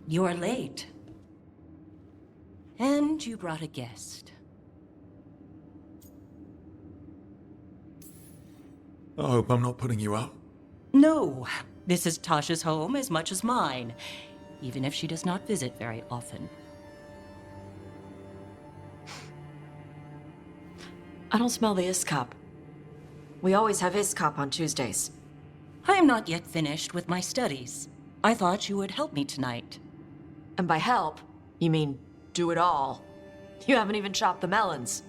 You're late. And you brought a guest. I hope I'm not putting you out. No, this is Tasha's home as much as mine, even if she does not visit very often. I don't smell the Iskop. We always have Iskop on Tuesdays. I am not yet finished with my studies. I thought you would help me tonight. And by help, you mean do it all. You haven't even chopped the melons.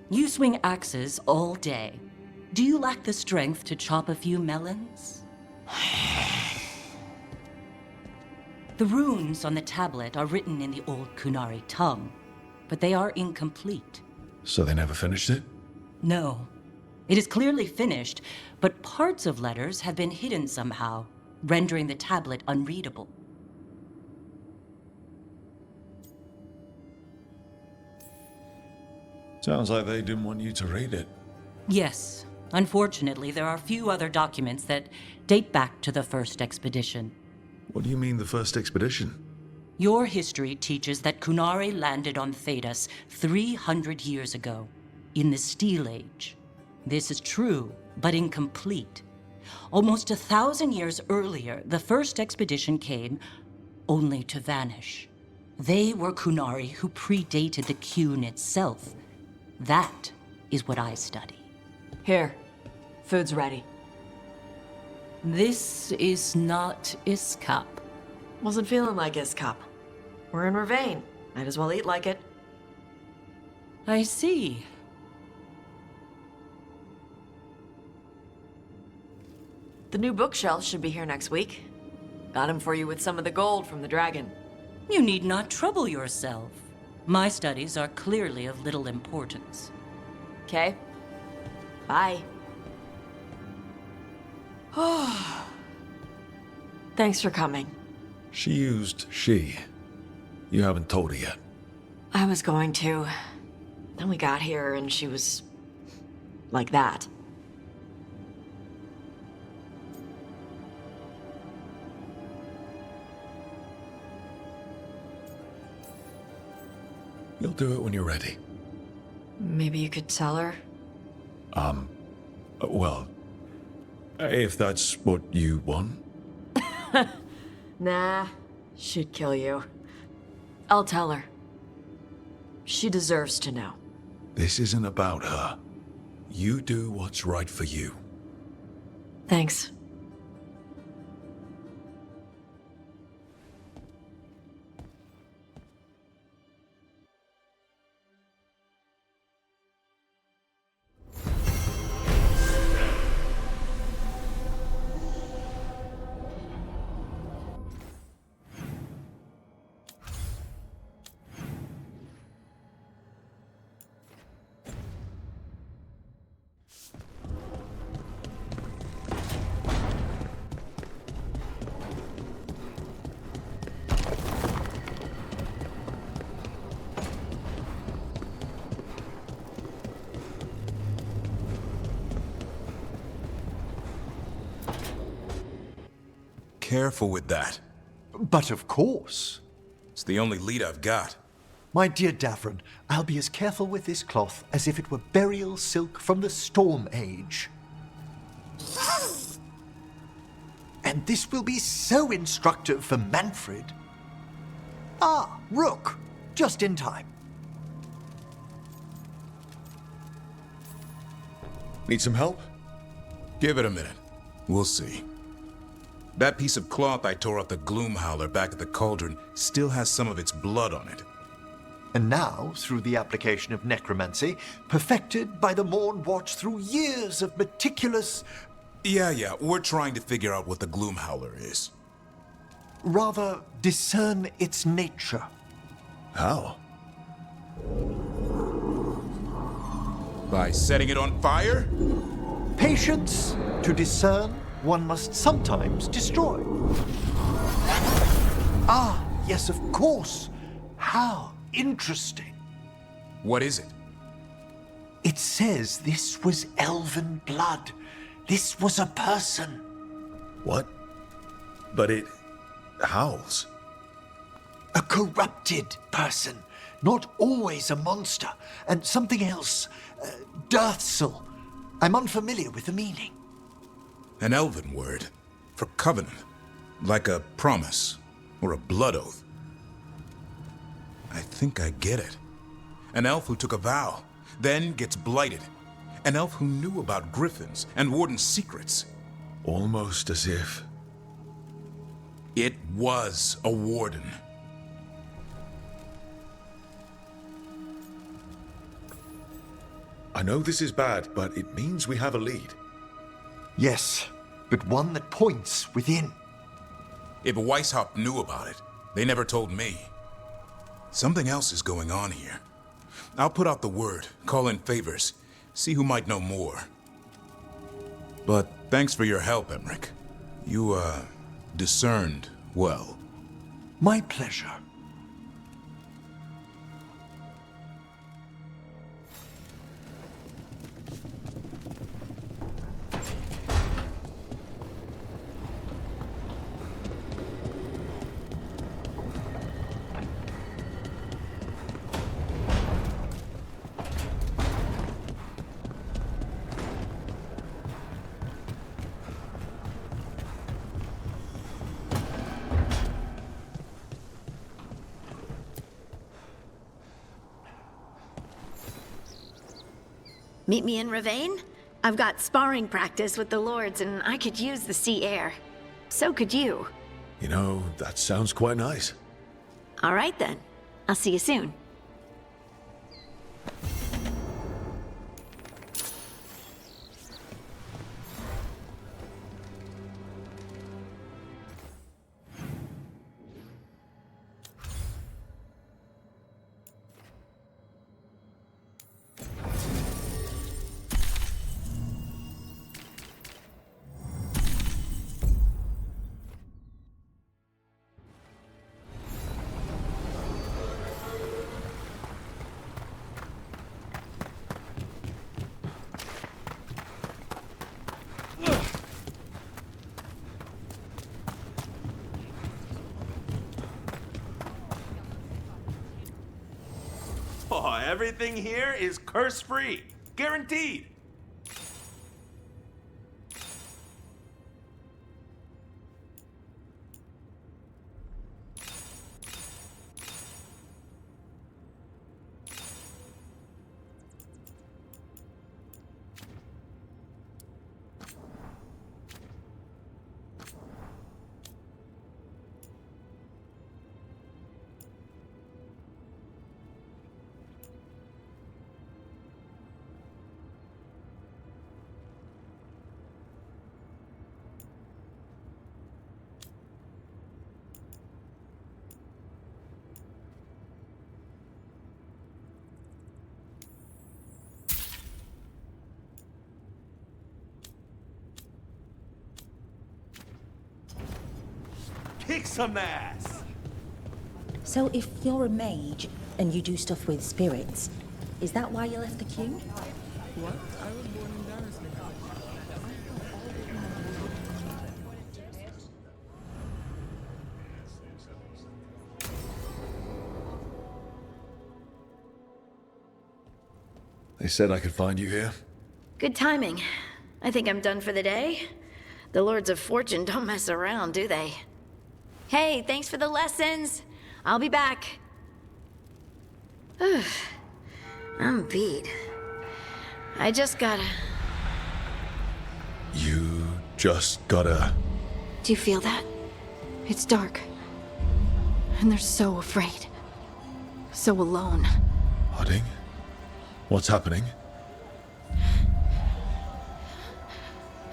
You swing axes all day. Do you lack the strength to chop a few melons? The runes on the tablet are written in the old Qunari tongue, but they are incomplete. So they never finished it? No. It is clearly finished, but parts of letters have been hidden somehow, rendering the tablet unreadable. Sounds like they didn't want you to read it. Yes. Unfortunately, there are few other documents that date back to the first expedition. What do you mean, the first expedition? Your history teaches that Qunari landed on Thedas 300 years ago, in the Steel Age. This is true, but incomplete. Almost 1,000 years earlier, the first expedition came only to vanish. They were Qunari who predated the Qun itself. That is what I study. Here, food's ready. This is not Iskop. Wasn't feeling like Iskop. We're in Ravane. Might as well eat like it. I see. The new bookshelf should be here next week. Got him for you with some of the gold from the dragon. You need not trouble yourself. My studies are clearly of little importance. Okay. Bye. Thanks for coming. She used she. You haven't told her yet. I was going to. Then we got here and she was like that. You'll do it when you're ready. Maybe you could tell her? Well, if that's what you want. Nah, she'd kill you. I'll tell her. She deserves to know. This isn't about her. You do what's right for you. Thanks. Careful with that. But of course. It's the only lead I've got. My dear Davron, I'll be as careful with this cloth as if it were burial silk from the Storm Age. And this will be so instructive for Manfred. Ah, Rook, just in time. Need some help? Give it a minute. We'll see. That piece of cloth I tore off the Gloom Howler back at the cauldron still has some of its blood on it. And now, through the application of necromancy, perfected by the Morn Watch through years of meticulous... Yeah, we're trying to figure out what the Gloom Howler is. rather discern its nature. How? By setting it on fire? Patience. To discern, one must sometimes destroy. Ah, yes, of course. How interesting. What is it? It says this was elven blood. This was a person. What? But it howls. A corrupted person, not always a monster. And something else, Deathsel. I'm unfamiliar with the meaning. An elven word for covenant, like a promise or a blood oath. I think I get it. An elf who took a vow, then gets blighted. An elf who knew about griffins and warden's secrets. Almost as if... It was a warden. I know this is bad, but it means we have a lead. Yes, but one that points within. If Weishaupt knew about it, they never told me. Something else is going on here. I'll put out the word, call in favors, see who might know more. But thanks for your help, Emmerich. You, discerned well. My pleasure. Meet me in Ravane? I've got sparring practice with the lords and I could use the sea air. So could you. You know, that sounds quite nice. All right then. I'll see you soon. Oh, everything here is curse-free. Guaranteed. Kick some ass! So if you're a mage and you do stuff with spirits, is that why you left the queue? What? I was born in embarrassment. They said I could find you here. Good timing. I think I'm done for the day. The Lords of Fortune don't mess around, do they? Hey, thanks for the lessons. I'll be back. I'm beat. I just gotta... You just gotta... Do you feel that? It's dark. And they're so afraid. So alone. Harding? What's happening?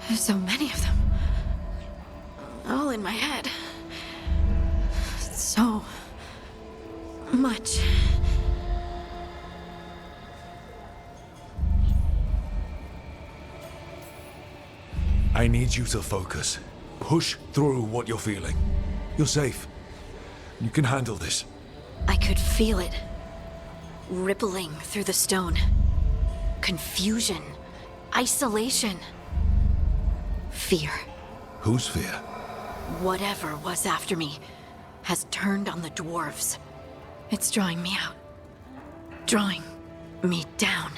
There's so many of them. All in my head. So much. I need you to focus. Push through what you're feeling. You're safe. You can handle this. I could feel it. Rippling through the stone. Confusion. Isolation. Fear. Whose fear? Whatever was after me. has turned on the dwarves. It's drawing me out. Drawing me down.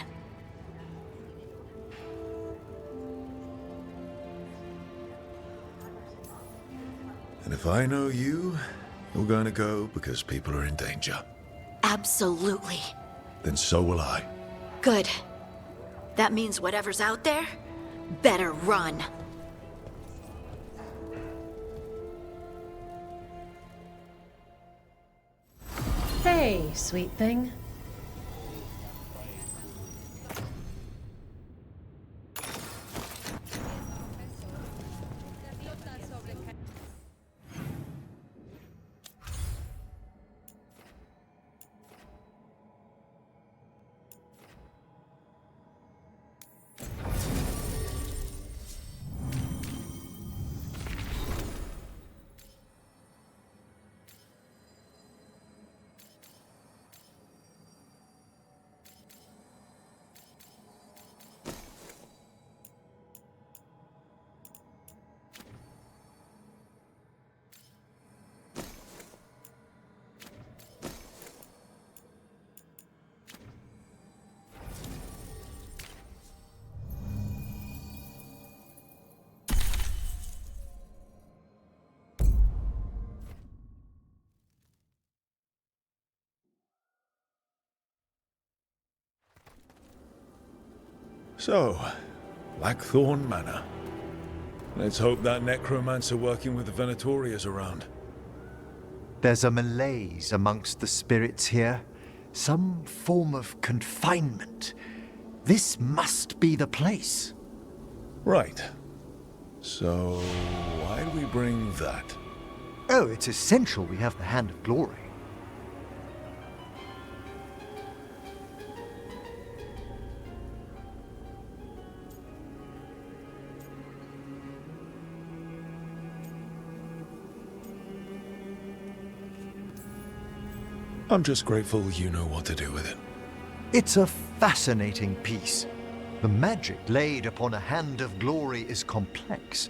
And if I know you, you're going to go because people are in danger. Absolutely. Then so will I. Good. That means whatever's out there better run. Hey, sweet thing. So, Blackthorn Manor. Let's hope that necromancer working with the Venatori is around. There's a malaise amongst the spirits here. Some form of confinement. This must be the place. Right. So, why do we bring that? Oh, it's essential we have the Hand of Glory. I'm just grateful you know what to do with it. It's a fascinating piece. The magic laid upon a Hand of Glory is complex.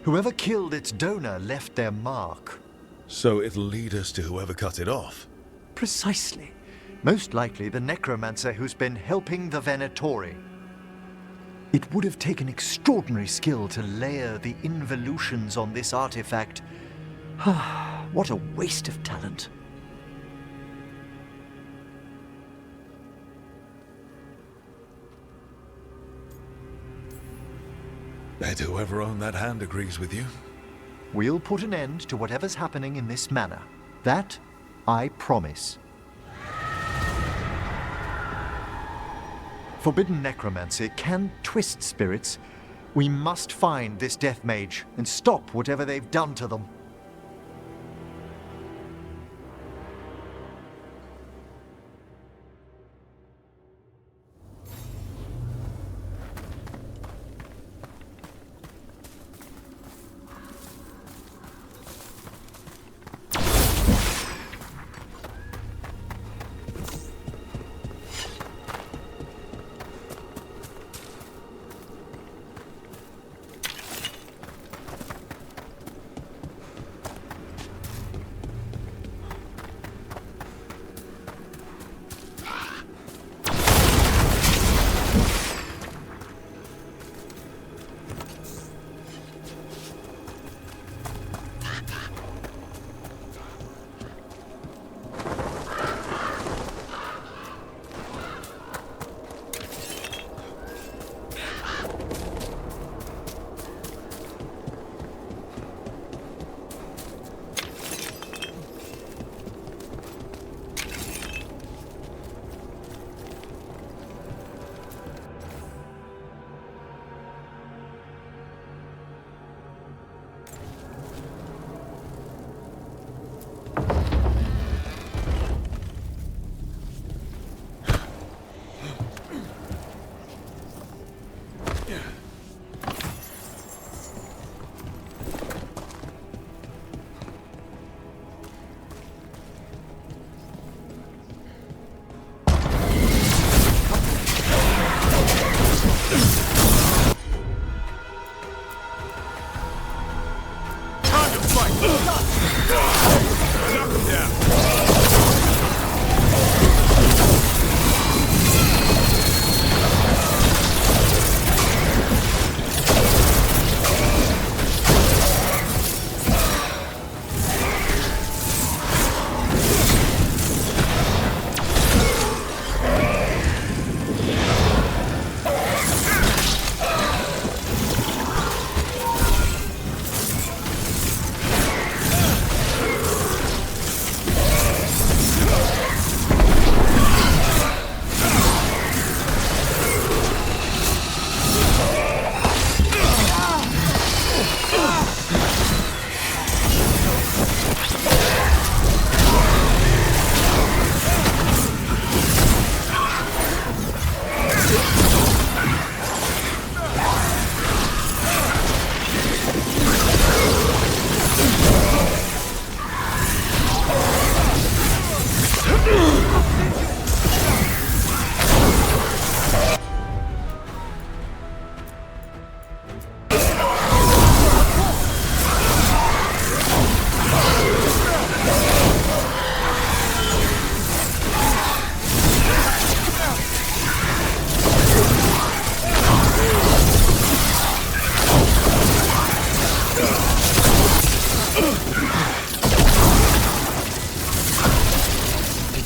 Whoever killed its donor left their mark. So it'll lead us to whoever cut it off? Precisely. Most likely the necromancer who's been helping the Venatori. It would have taken extraordinary skill to layer the involutions on this artifact. What a waste of talent. Bet whoever owned that hand agrees with you. We'll put an end to whatever's happening in this manor. That, I promise. Forbidden necromancy can twist spirits. We must find this death mage and stop whatever they've done to them.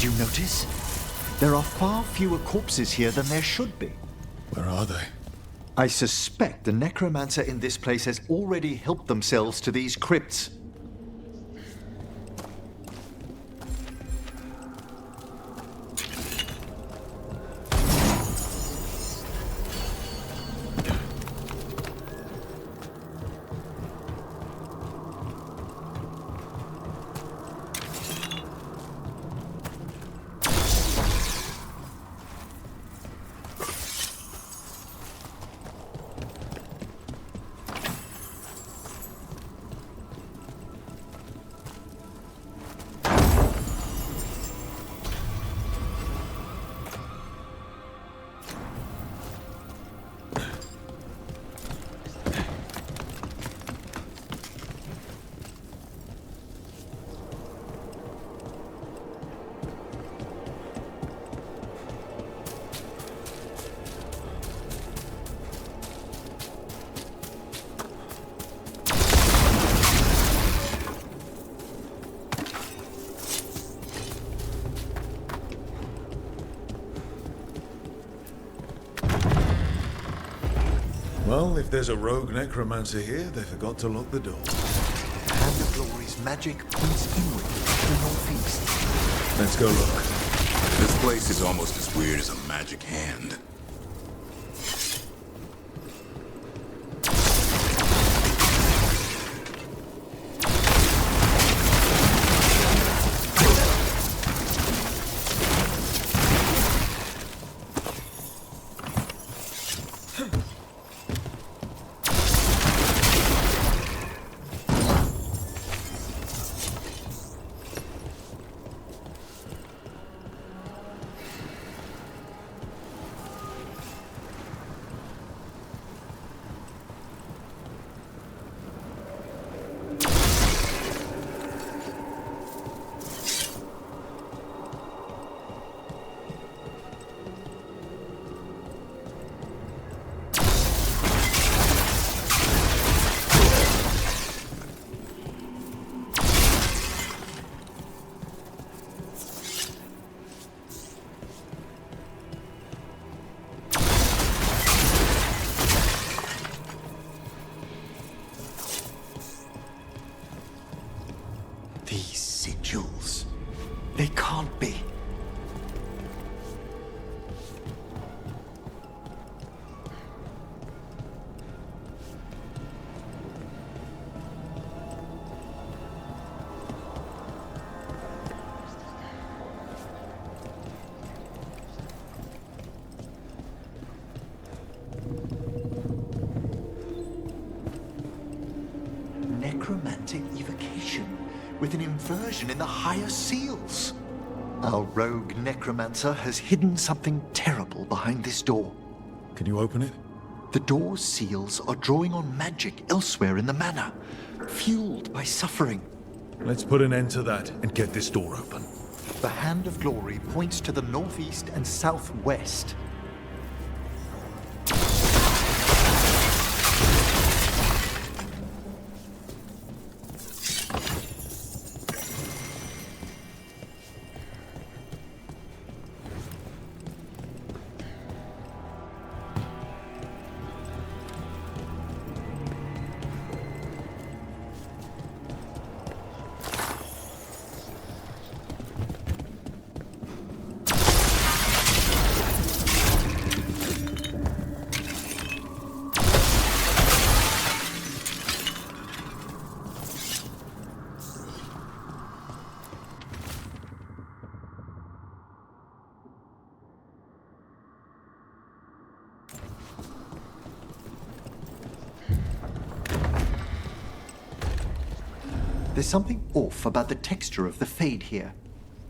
you notice? There are far fewer corpses here than there should be. Where are they? I suspect the necromancer in this place has already helped themselves to these crypts. Well, if there's a rogue necromancer here, they forgot to lock the door. Hand of Glory's magic points inward to the northeast. Let's go look. This place is almost as weird as a magic hand. They can't be. Necromantic evocation, with an inversion in the higher seals. Our rogue necromancer has hidden something terrible behind this door. Can you open it? The door's seals are drawing on magic elsewhere in the manor, fueled by suffering. Let's put an end to that and get this door open. The Hand of Glory points to the northeast and southwest. There's something off about the texture of the fade here.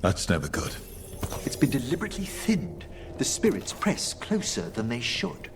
That's never good. It's been deliberately thinned. The spirits press closer than they should.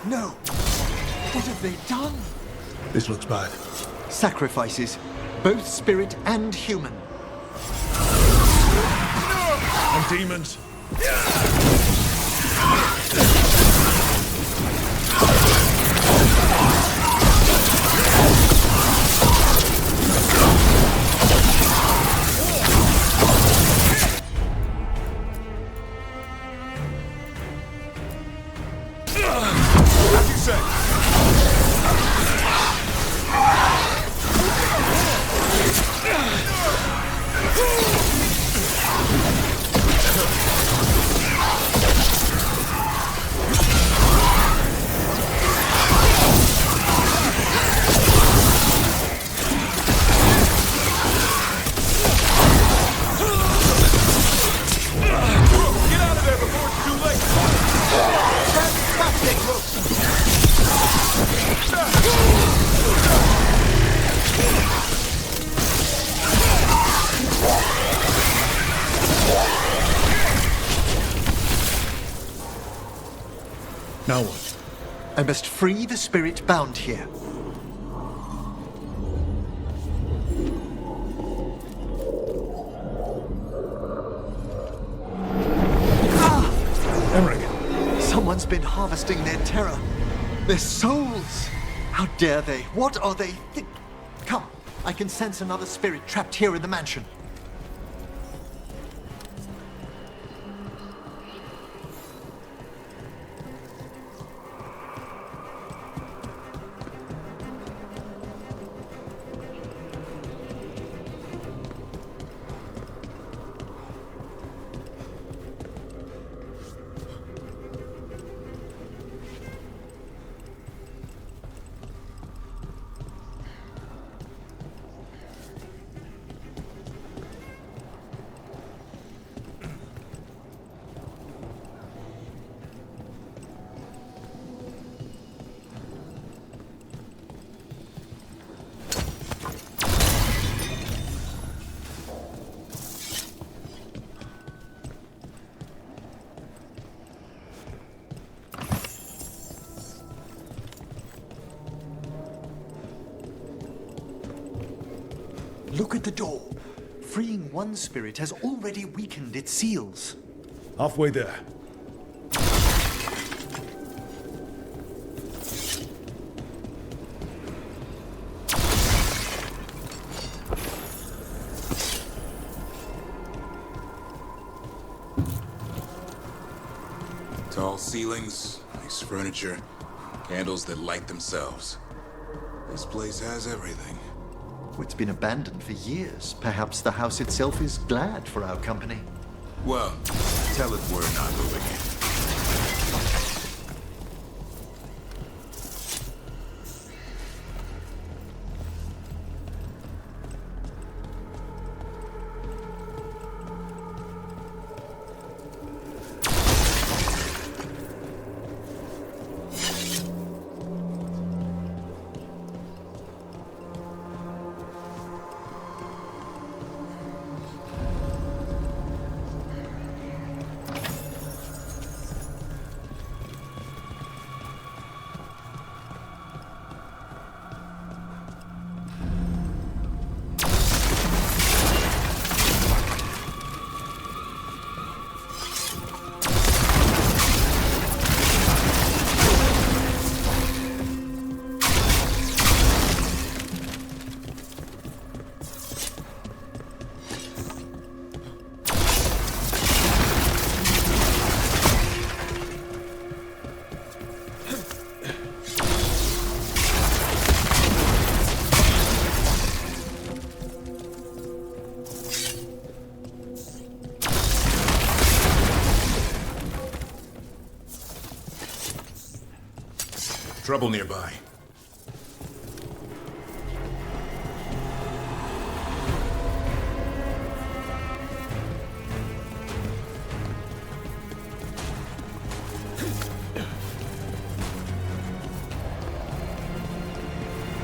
No! What have they done? This looks bad. Sacrifices, both spirit and human. And demons. As you say. Get out of there before it's too late! Now what? I must free the spirit bound here. Emmerich! Someone's been harvesting their terror. Their souls! How dare they? What are they Come, I can sense another spirit trapped here in the mansion. Look at the door. Freeing one spirit has already weakened its seals. Halfway there. Tall ceilings, nice furniture, candles that light themselves. This place has everything. It's been abandoned for years. Perhaps the house itself is glad for our company. Well, tell it we're not moving in. Trouble nearby.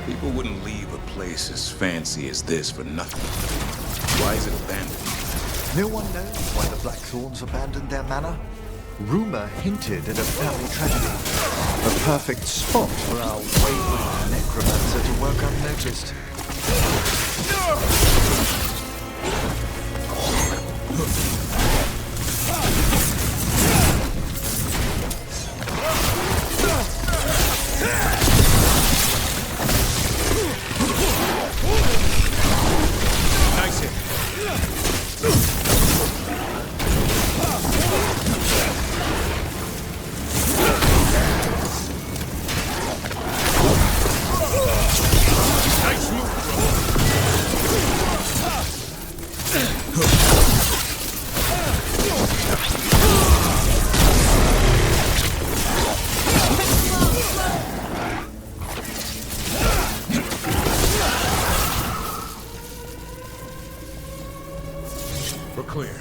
People wouldn't leave a place as fancy as this for nothing. Why is it abandoned? No one knows why the Blackthorns abandoned their manor. Rumor hinted at a family tragedy. A perfect spot for our wayward necromancer to work unnoticed. Nice hit. Nice move, We're clear.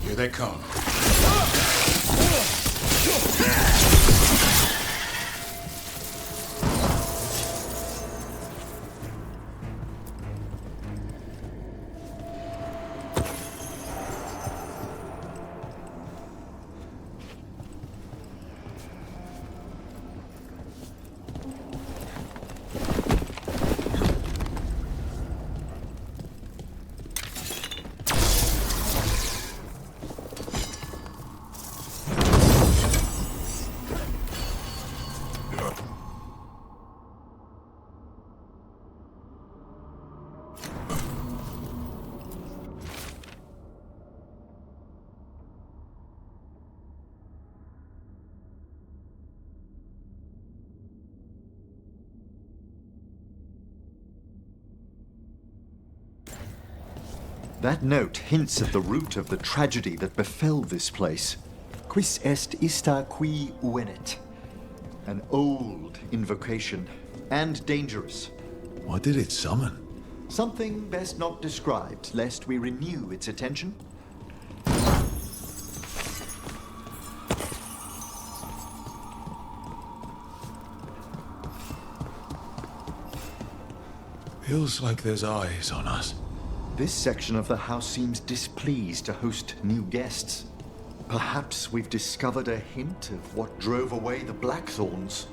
Here they come. That note hints at the root of the tragedy that befell this place. Quis est ista qui uvenet? An old invocation, and dangerous. What did it summon? Something best not described, lest we renew its attention. Feels like there's eyes on us. This section of the house seems displeased to host new guests. Perhaps we've discovered a hint of what drove away the Blackthorns.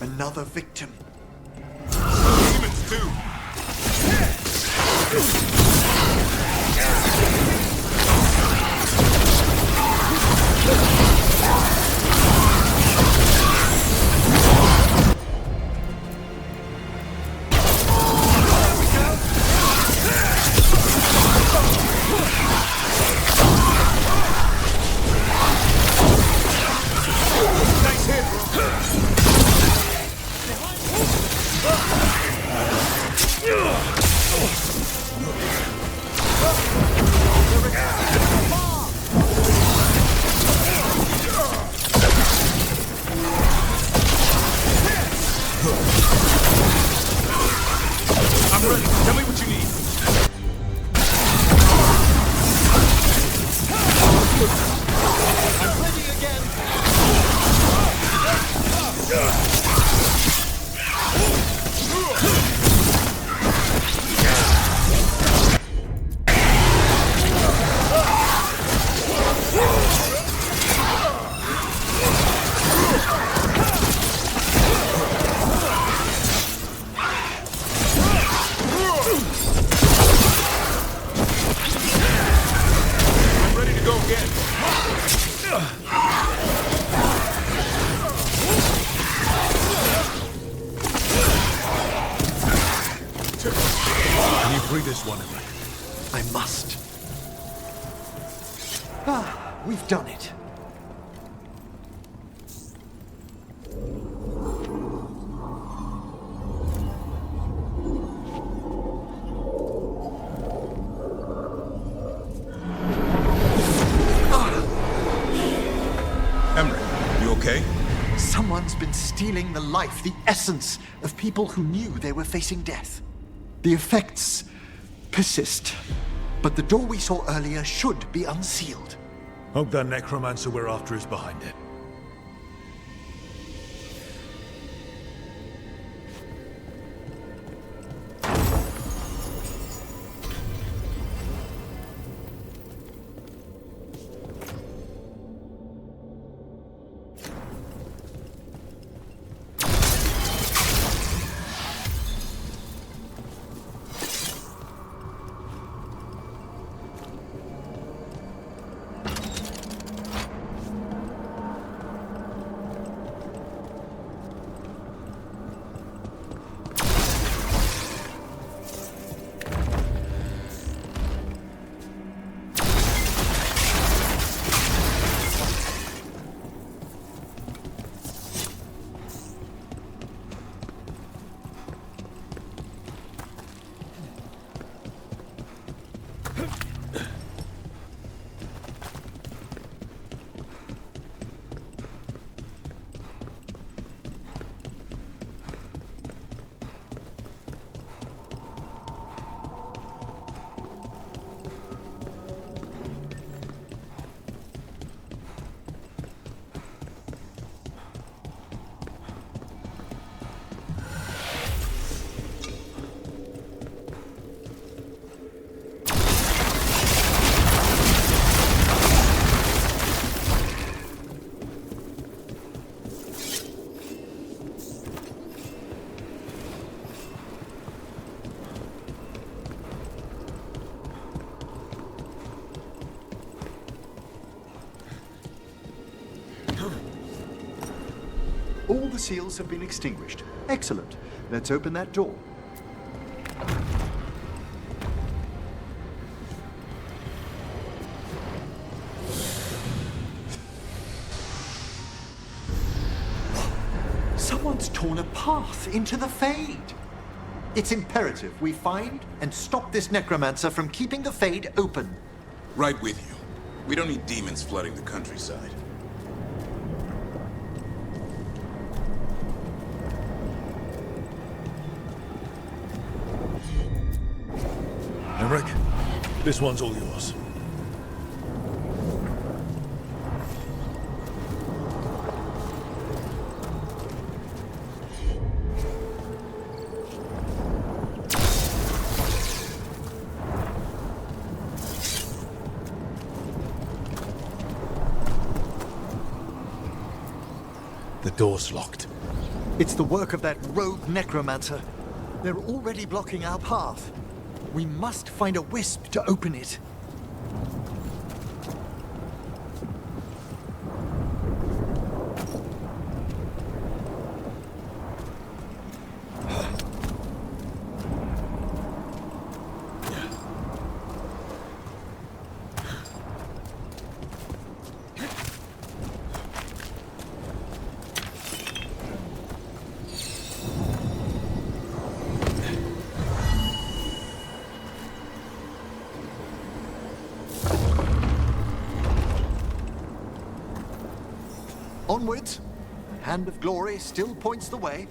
Another victim. Demons too. Nice hit. I'm ready. Tell me what you need. I'm ready again! I'm ready to go again. Can you free this one, Emmerich? I must. Ah, we've done it. Emmerich, you okay? Someone's been stealing the life, the essence of people who knew they were facing death. The effects persist, but the door we saw earlier should be unsealed. Hope that necromancer we're after is behind it. All the seals have been extinguished. Excellent. Let's open that door. Someone's torn a path into the Fade. It's imperative we find and stop this necromancer from keeping the Fade open. Right with you. We don't need demons flooding the countryside. Emmerich, this one's all yours. The door's locked. It's the work of that rogue necromancer. They're already blocking our path. We must find a wisp to open it. Onwards. Hand of Glory still points the way.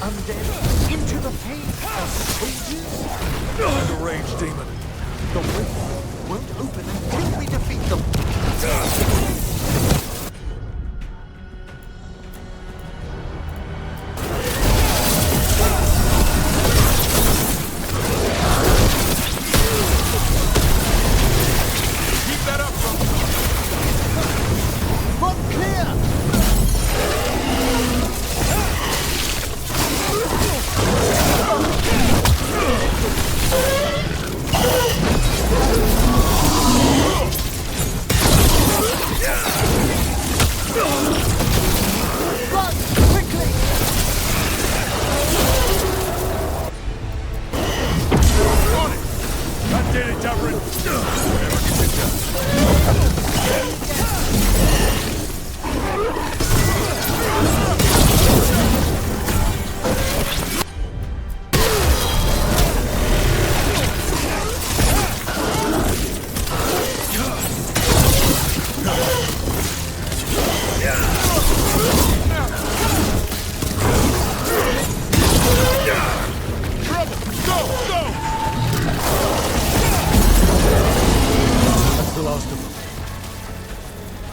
Undead into the Fade as soldiers? And a ranged demon. The way won't open until we defeat them. Keep that up, bro. Front clear!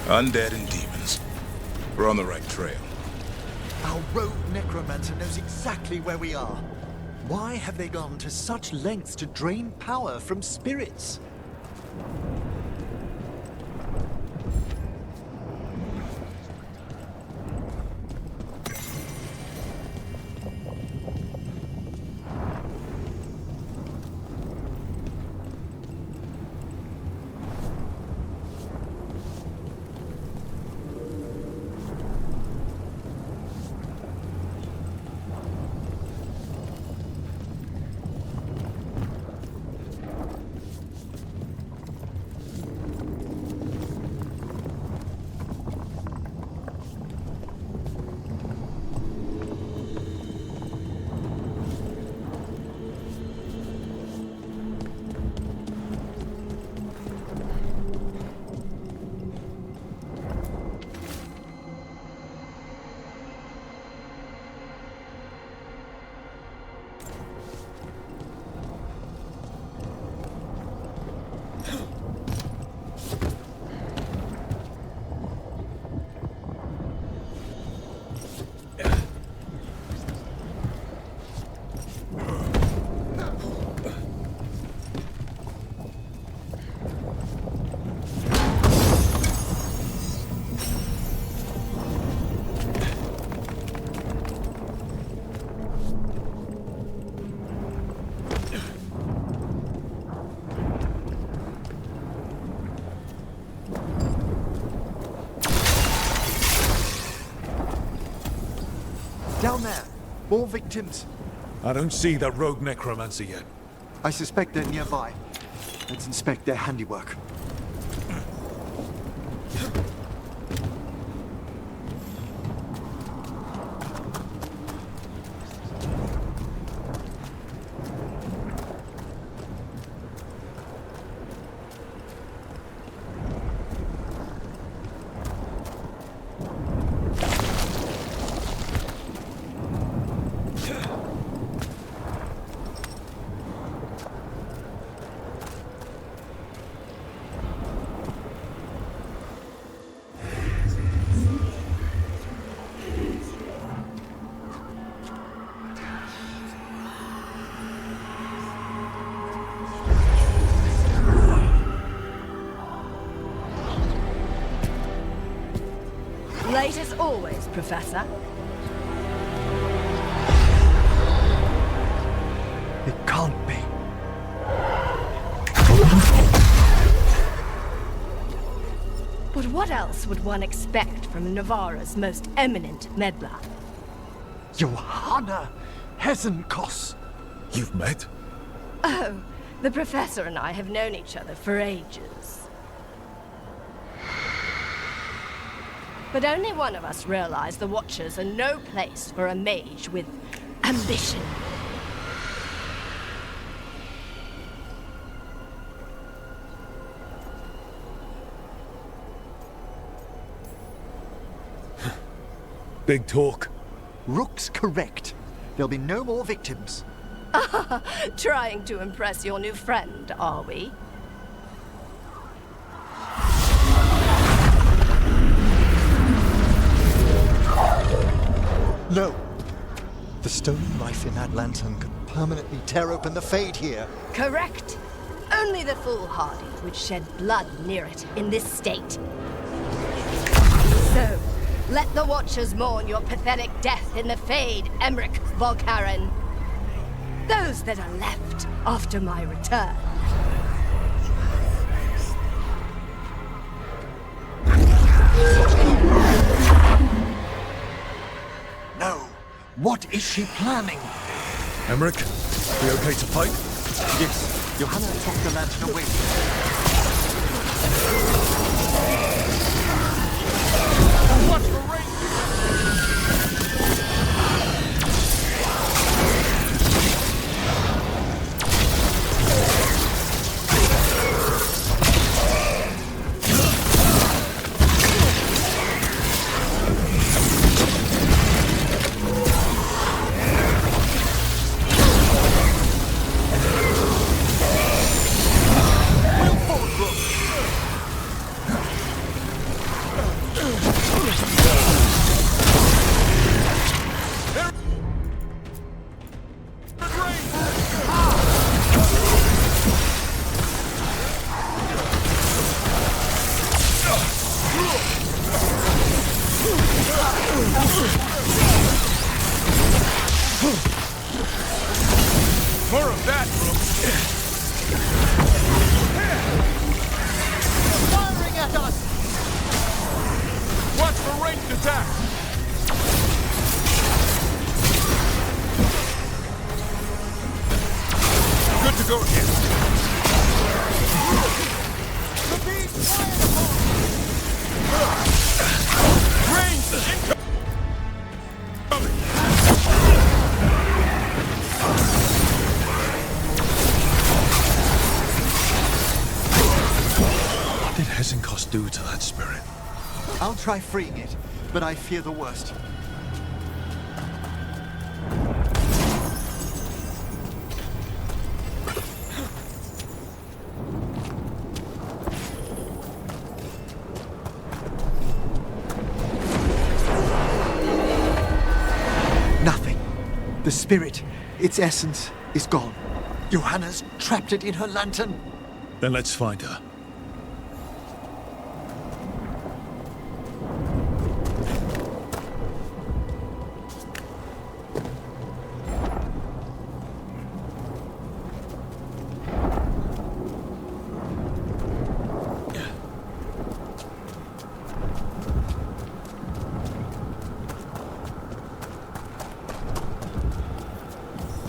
Undead and demons. We're on the right trail. Our rogue necromancer knows exactly where we are. Why have they gone to such lengths to drain power from spirits? Down there. More victims. I don't see that rogue necromancer yet. I suspect they're nearby. Let's inspect their handiwork. Late as always, Professor. It can't be. But what else would one expect from Navarra's most eminent meddler? Johanna Hesenkos. You've met? Oh, the Professor and I have known each other for ages. But only one of us realized the Watchers are no place for a mage with ambition. Big talk. Rook's correct. There'll be no more victims. Trying to impress your new friend, are we? No. The stolen life in that lantern could permanently tear open the Fade here. Correct. Only the foolhardy would shed blood near it in this state. So, let the Watchers mourn your pathetic death in the Fade, Emmerich Volkaren. Those that are left after my return. No. What is she planning? Emmerich, we okay to fight? Yes. Johanna took the lantern away. Watch for rain! More of that, Rook! Firing at us! Watch for ranged attack! Good to go again. Ranged incoming! What did Hesenkos do to that spirit? I'll try freeing it, but I fear the worst. Nothing. The spirit, its essence, is gone. Johanna's trapped it in her lantern. Then let's find her.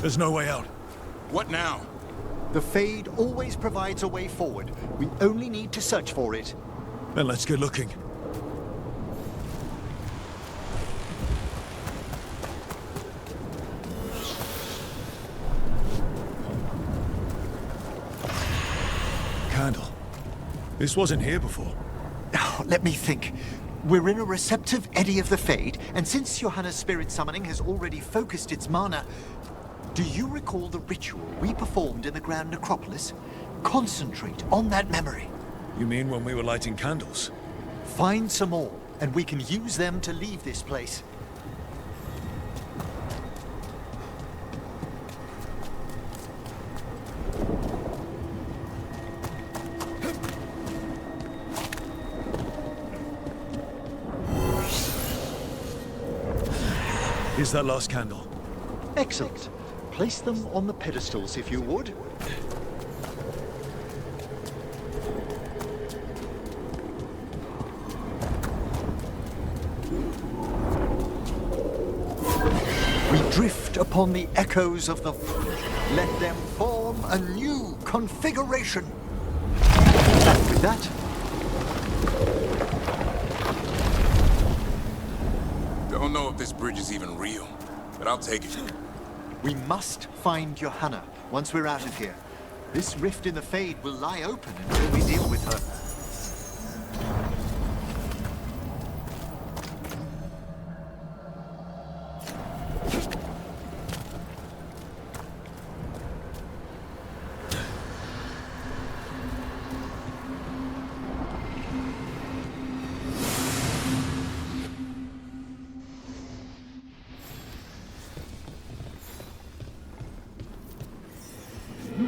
There's no way out. What now? The Fade always provides a way forward. We only need to search for it. Then let's get looking. Candle. This wasn't here before. Oh, let me think. We're in a receptive eddy of the Fade, and since Johanna's spirit summoning has already focused its mana, do you recall the ritual we performed in the Grand Necropolis? Concentrate on that memory. You mean when we were lighting candles? Find some more, and we can use them to leave this place. Here's that last candle. Excellent. Place them on the pedestals, if you would. We drift upon the echoes of the... Let them form a new configuration. With that... Don't know if this bridge is even real, but I'll take it. We must find Johanna once we're out of here. This rift in the Fade will lie open until we deal with her.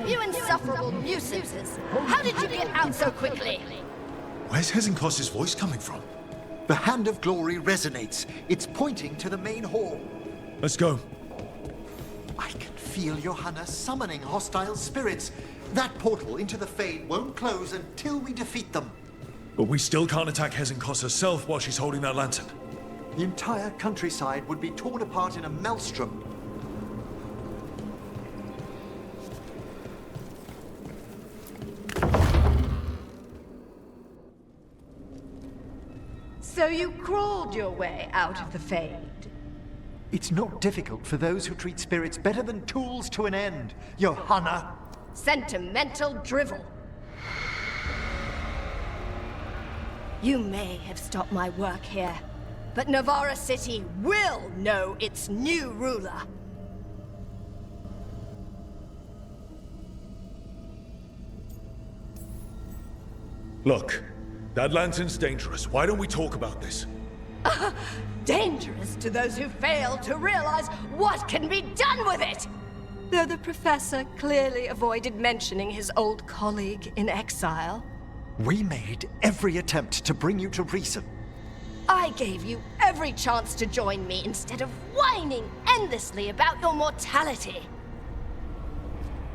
You insufferable nuisances! How did you get out so quickly? Where's Hezenkos's voice coming from? The Hand of Glory resonates. It's pointing to the main hall. Let's go. I can feel Johanna summoning hostile spirits. That portal into the Fade won't close until we defeat them. But we still can't attack Hezenkos herself while she's holding that lantern. The entire countryside would be torn apart in a maelstrom. So you crawled your way out of the Fade? It's not difficult for those who treat spirits better than tools to an end, Johanna. Sentimental drivel. You may have stopped my work here, but Navarra City will know its new ruler. Look, that lantern's dangerous. Why don't we talk about this? Dangerous to those who fail to realize what can be done with it! Though the professor clearly avoided mentioning his old colleague in exile. We made every attempt to bring you to reason. I gave you every chance to join me instead of whining endlessly about your mortality.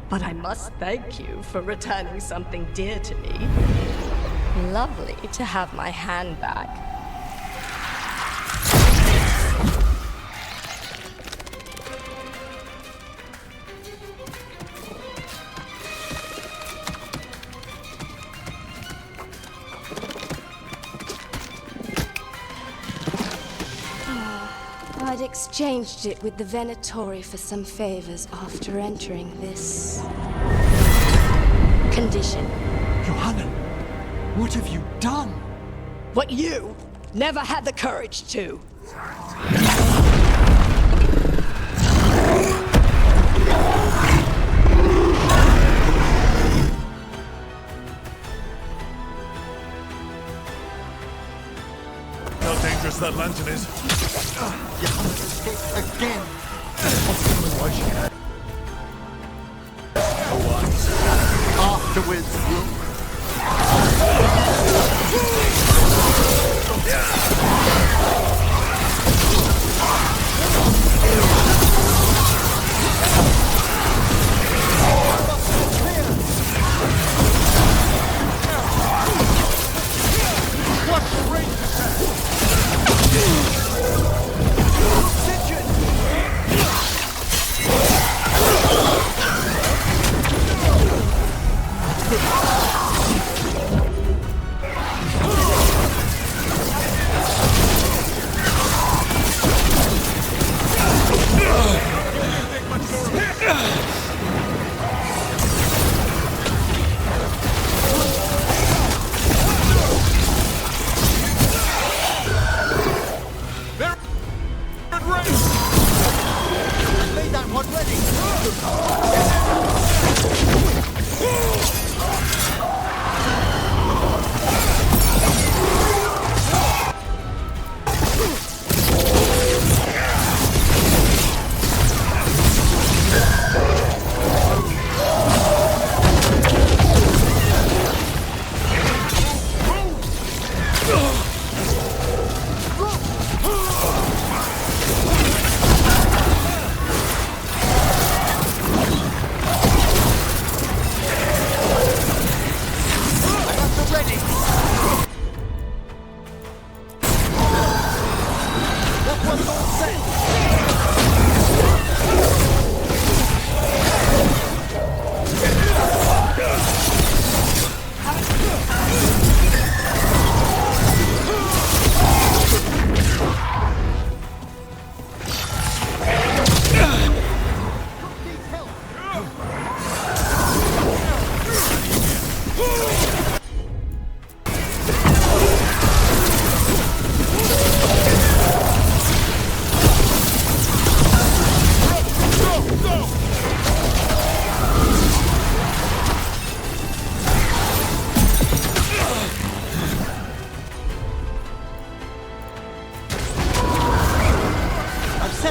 But I must thank you for returning something dear to me. Lovely to have my hand back. I'd exchanged it with the Venatori for some favors after entering this condition. Johanna, what have you done? What you never had the courage to. How dangerous that lantern is. Johanna escaped again. Why she had? Afterwards, we'll...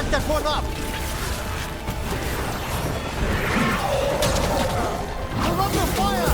Get that one up! We're under fire!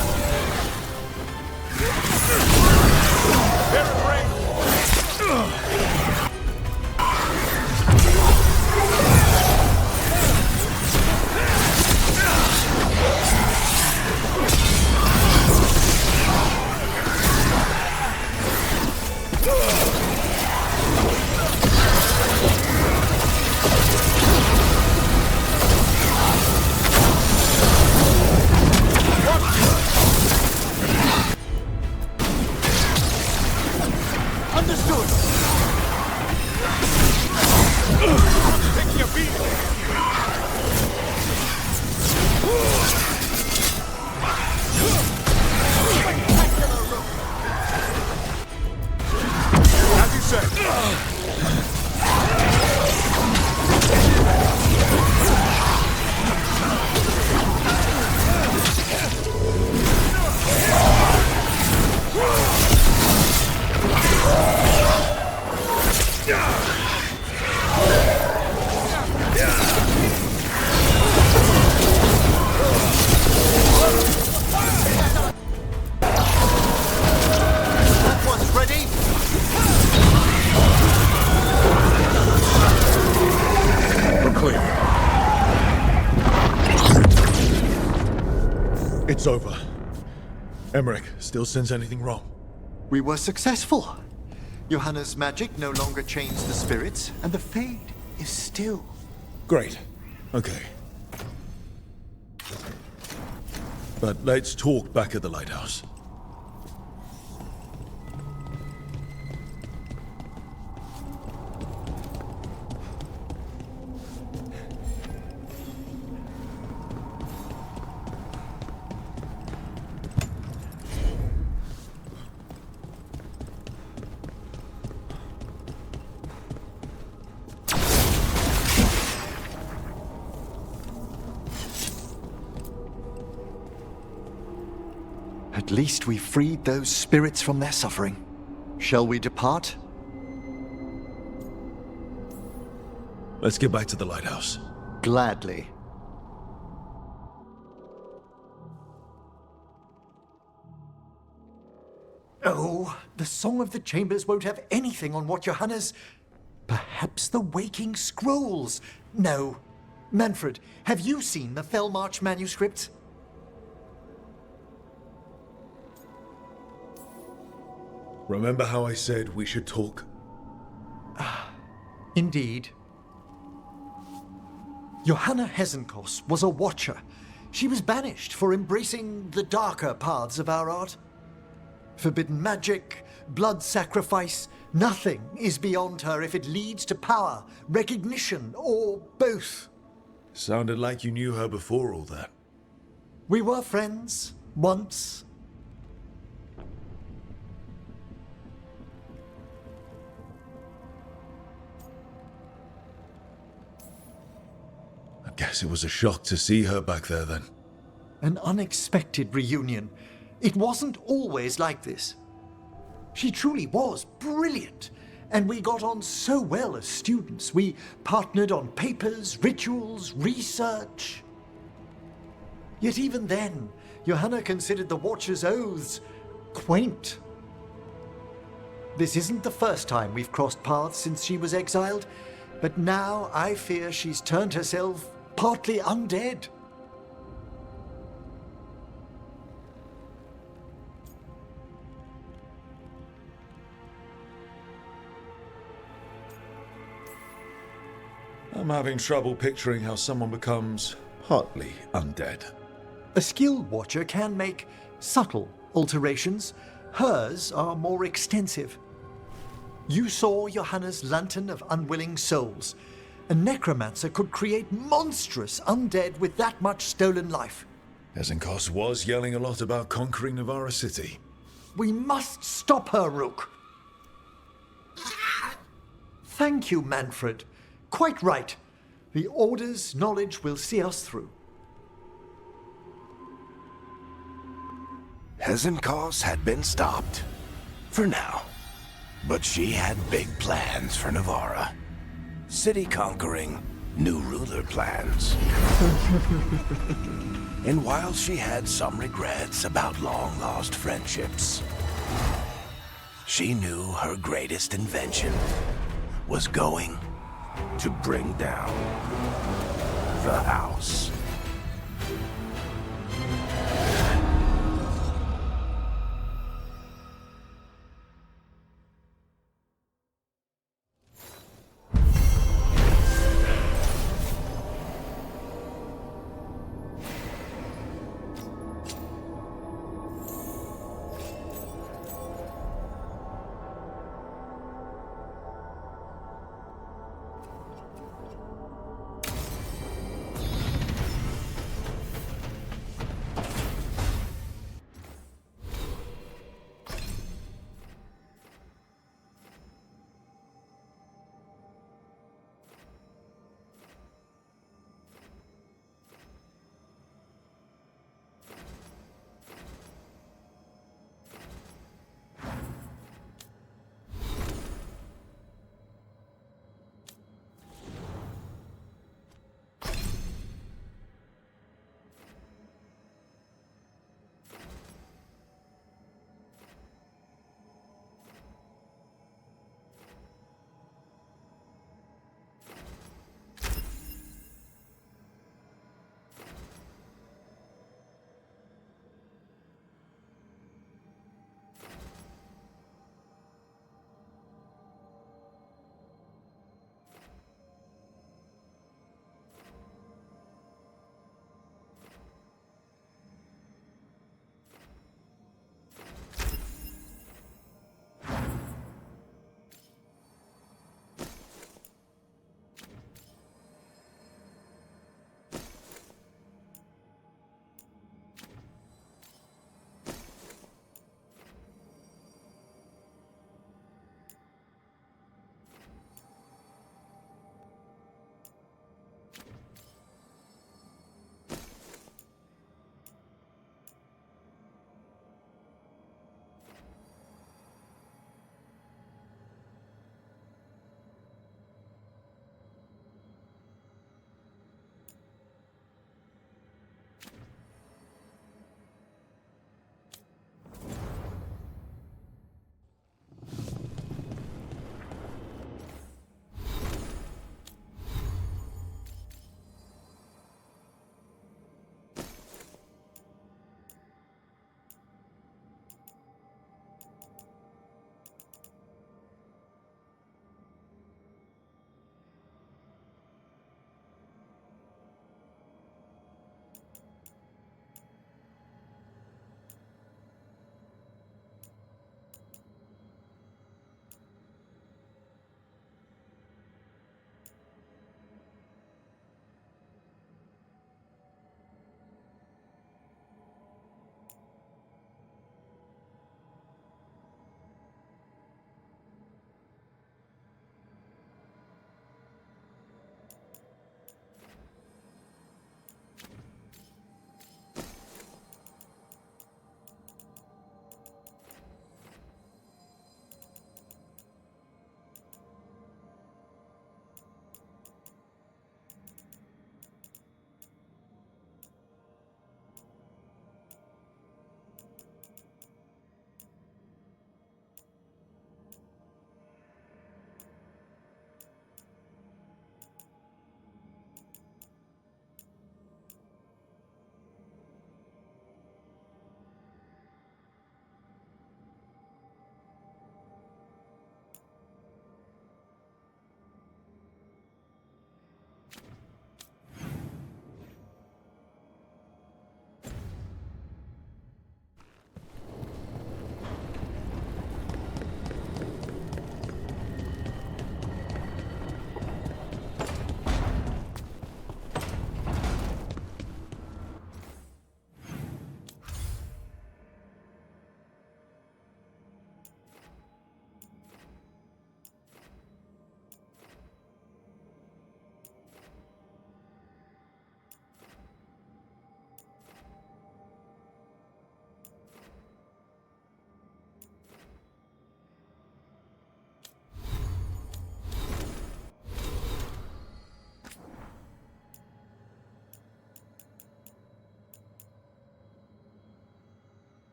It's over. Emmerich still sense anything wrong? We were successful. Johanna's magic no longer changed the spirits, and the Fade is still. Great. Okay. But let's talk back at the lighthouse. At least we freed those spirits from their suffering. Shall we depart? Let's get back to the lighthouse. Gladly. Oh, the Song of the Chambers won't have anything on what Johanna's... Perhaps the Waking Scrolls? No. Manfred, have you seen the Felmarch manuscript? Remember how I said we should talk? Indeed. Johanna Hesenkos was a watcher. She was banished for embracing the darker paths of our art. Forbidden magic, blood sacrifice, nothing is beyond her if it leads to power, recognition, or both. Sounded like you knew her before all that. We were friends, once. I guess it was a shock to see her back there then. An unexpected reunion. It wasn't always like this. She truly was brilliant, and we got on so well as students. We partnered on papers, rituals, research. Yet even then, Johanna considered the Watcher's oaths quaint. This isn't the first time we've crossed paths since she was exiled, but now I fear she's turned herself partly undead. I'm having trouble picturing how someone becomes partly undead. A skilled watcher can make subtle alterations. Hers are more extensive. You saw Johanna's Lantern of Unwilling Souls. A necromancer could create monstrous undead with that much stolen life. Hesenkos was yelling a lot about conquering Navarra City. We must stop her, Rook. Thank you, Manfred. Quite right. The Order's knowledge will see us through. Hesenkos had been stopped. For now. But she had big plans for Navarra. city conquering, new ruler plans. And while she had some regrets about long-lost friendships, she knew her greatest invention was going to bring down the house.